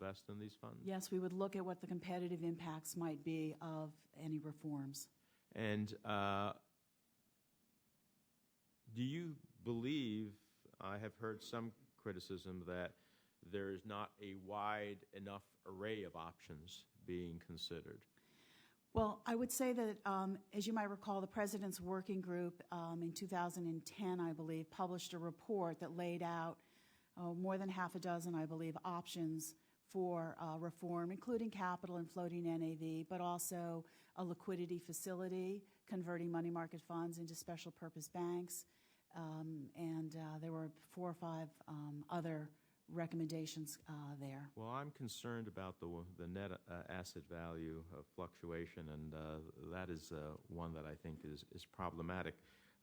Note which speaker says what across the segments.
Speaker 1: invest in these funds?
Speaker 2: Yes, we would look at what the competitive impacts might be of any reforms.
Speaker 1: And do you believe, I have heard some criticism that there is not a wide enough array of options being considered?
Speaker 2: Well, I would say that, as you might recall, the President's Working Group in 2010, I believe, published a report that laid out more than half a dozen, I believe, options for reform, including capital and floating NAV, but also a liquidity facility, converting money market funds into special purpose banks, and there were 4 or 5 other recommendations there.
Speaker 1: Well, I'm concerned about the net asset value fluctuation, and that is one that I think is problematic.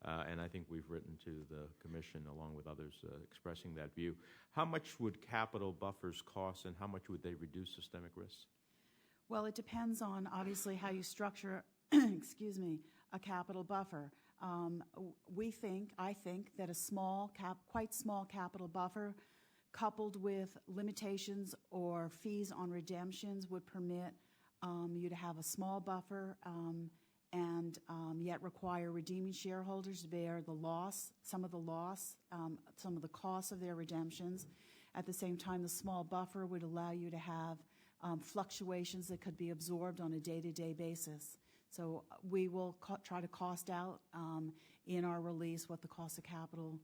Speaker 1: And I think we've written to the Commission, along with others, expressing that view. How much would capital buffers cost, and how much would they reduce systemic risks?
Speaker 2: Well, it depends on, obviously, how you structure, excuse me, a capital buffer. I think that a quite small capital buffer, coupled with limitations or fees on redemptions, would permit you to have a small buffer and yet require redeeming shareholders to bear the loss, some of the costs of their redemptions. At the same time, the small buffer would allow you to have fluctuations that could be absorbed on a day-to-day basis. So we will try to cost out in our release what the cost of capital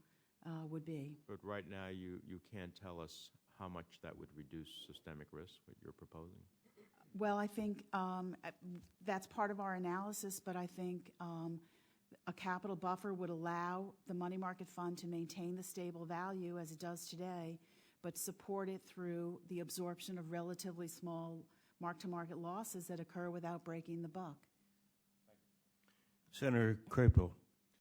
Speaker 2: would be.
Speaker 1: But right now, you can't tell us how much that would reduce systemic risk, what you're proposing?
Speaker 2: Well, I think that's part of our analysis, but I think a capital buffer would allow the money market fund to maintain the stable value as it does today, but support it through the absorption of relatively small mark-to-market losses that occur without breaking the buck.
Speaker 3: Senator Schapiro.